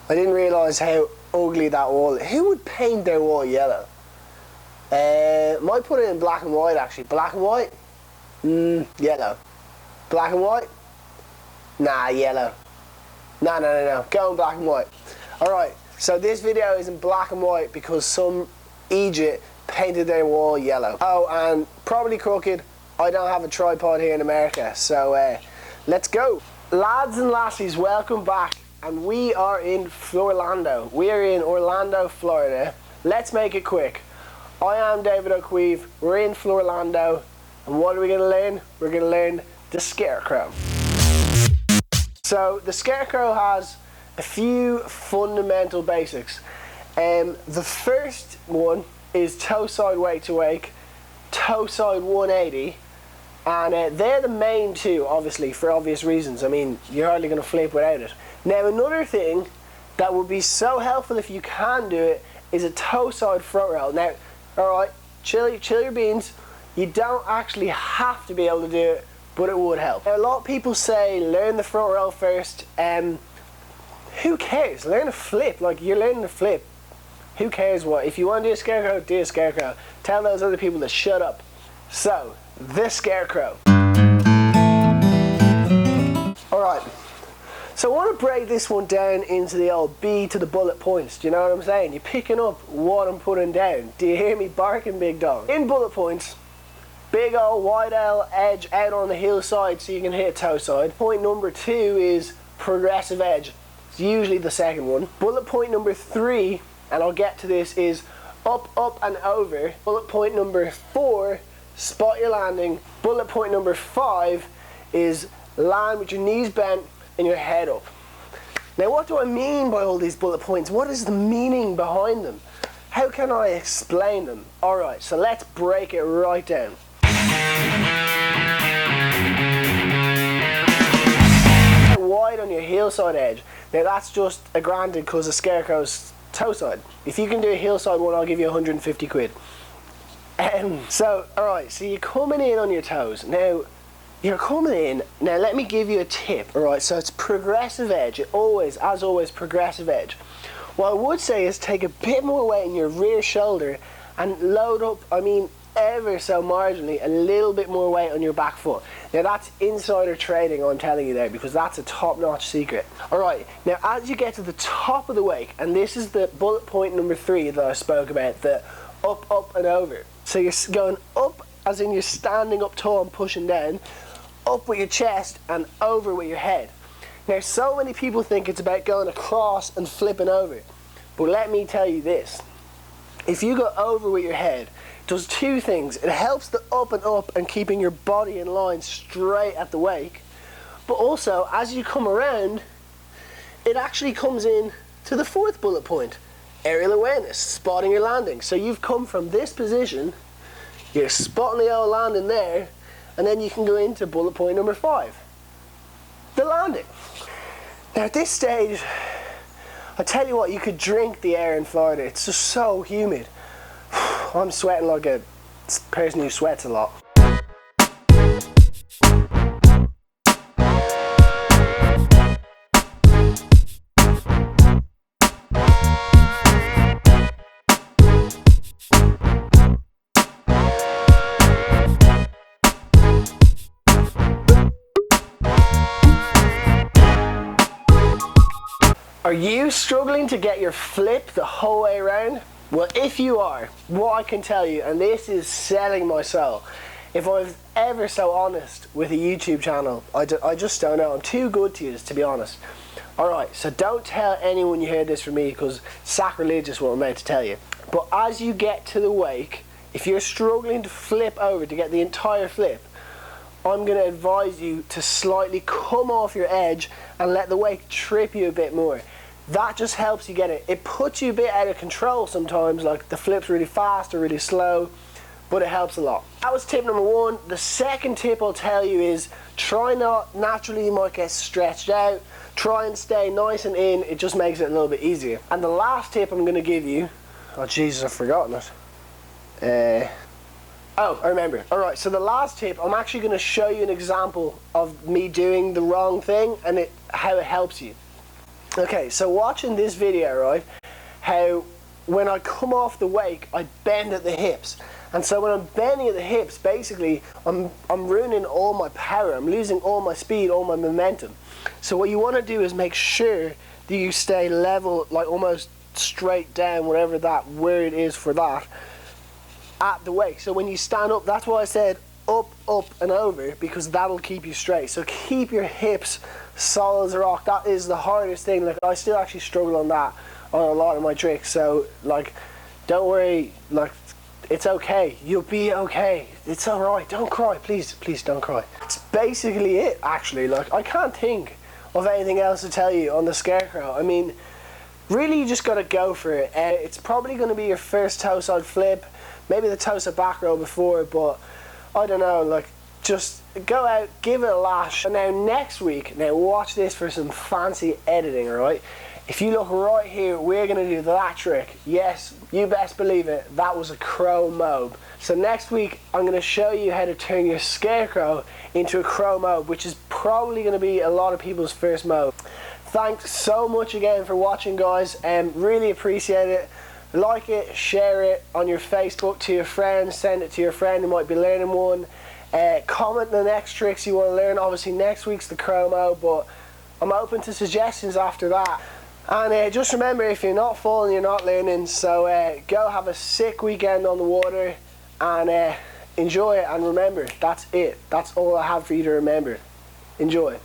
I didn't realise how ugly that wall is. Who would paint their wall yellow? Might put it in black and white actually. Black and white? Yellow. Black and white? Nah, yellow. No. Go in black and white. Alright, so this video is in black and white because some idiot painted their wall yellow. Oh, and probably crooked. I don't have a tripod here in America, so let's go. Lads and lassies, welcome back. And we are in Florlando. We are in Orlando, Florida. Let's make it quick. I am David O'Queeve. We're in Florlando. And what are we going to learn? We're going to learn the Scarecrow. So the Scarecrow has a few fundamental basics. The first one is toe side wake to wake, toe side 180. And they're the main two, obviously, for obvious reasons. I mean, you're hardly going to flip without it. Now, another thing that would be so helpful if you can do it is a toe side front roll. Now, alright, chill your beans. You don't actually have to be able to do it, but it would help. Now, a lot of people say learn the front roll first. Who cares? Learn a flip. Like, you're learning to flip. Who cares what? If you want to do a Scarecrow, do a Scarecrow. Tell those other people to shut up. So, the Scarecrow. Alright, so I want to break this one down into the old B to the bullet points. Do you know what I'm saying? You're picking up what I'm putting down. Do you hear me barking, big dog? In bullet points, big old wide L edge out on the heel side so you can hit toe side. Point number 2 is progressive edge. It's usually the second one. Bullet point number 3, and I'll get to this, is up, up and over. Bullet point number 4, spot your landing. Bullet point number 5 is land with your knees bent and your head up. Now, what do I mean by all these bullet points? What is the meaning behind them? How can I explain them? Alright, so let's break it right down. Wide on your heel side edge. Now that's just a granted because of Scarecrow's toe side. If you can do a heel side one, I'll give you 150 quid. Alright, so you're coming in on your toes. Now, you're coming in. Now, let me give you a tip. Alright, so it's progressive edge. It always, as always, progressive edge. What I would say is take a bit more weight in your rear shoulder and load up, I mean, ever so marginally, a little bit more weight on your back foot. Now, that's insider trading, I'm telling you there, because that's a top-notch secret. Alright, now as you get to the top of the wake, and this is the bullet point number 3 that I spoke about, the up, up and over. So you're going up, as in you're standing up tall and pushing down, up with your chest and over with your head. Now, so many people think it's about going across and flipping over. But let me tell you this. If you go over with your head, it does two things. It helps the up and up and keeping your body in line straight at the wake. But also, as you come around, it actually comes in to the 4th bullet point. Aerial awareness, spotting your landing. So you've come from this position, you're spotting the old landing there, and then you can go into bullet point number 5, the landing. Now at this stage, I tell you what, you could drink the air in Florida. It's just so humid. I'm sweating like a person who sweats a lot. Are you struggling to get your flip the whole way around? Well, if you are, what I can tell you, and this is selling my soul, if I was ever so honest with a YouTube channel, I just don't know. I'm too good to you, to be honest. Alright, so don't tell anyone you heard this from me because sacrilegious what I'm about to tell you. But as you get to the wake, if you're struggling to flip over to get the entire flip, I'm going to advise you to slightly come off your edge and let the wake trip you a bit more. That just helps you get it. It puts you a bit out of control sometimes, like the flip's really fast or really slow, but it helps a lot. That was tip number 1. The second tip I'll tell you is try not, naturally you might get stretched out, try and stay nice and in, it just makes it a little bit easier. And the last tip I'm going to give you, oh Jesus, I've forgotten it. Oh, I remember. Alright, so the last tip, I'm actually going to show you an example of me doing the wrong thing and how it helps you. Okay, so watching this video, right, how when I come off the wake, I bend at the hips. And so when I'm bending at the hips, basically, I'm ruining all my power. I'm losing all my speed, all my momentum. So what you want to do is make sure that you stay level, like almost straight down, whatever that word is for that, at the wake. So when you stand up, that's why I said up, up and over, because that'll keep you straight. So keep your hips solid as a rock. That is the hardest thing. Like, I still actually struggle on that on a lot of my tricks. So like, don't worry, like, it's okay. You'll be okay. It's all right. Don't cry, please don't cry. It's basically it, actually. Like, I can't think of anything else to tell you on the Scarecrow. I mean, really, you just gotta go for it. It's probably gonna be your first toe side flip, maybe the toe side back row before, but I don't know, like, just go out, give it a lash. And now next week, now watch this for some fancy editing, alright? If you look right here, we're gonna do that trick. Yes, you best believe it, that was a crow mob. So next week, I'm gonna show you how to turn your Scarecrow into a crow mob, which is probably gonna be a lot of people's first mob. Thanks so much again for watching, guys, and really appreciate it. Like it, share it on your Facebook to your friends, send it to your friend who might be learning one. Comment the next tricks you want to learn. Obviously next week's the chromo, but I'm open to suggestions after that. And just remember, if you're not falling, you're not learning. So go have a sick weekend on the water and enjoy it. And remember, that's it. That's all I have for you to remember. Enjoy.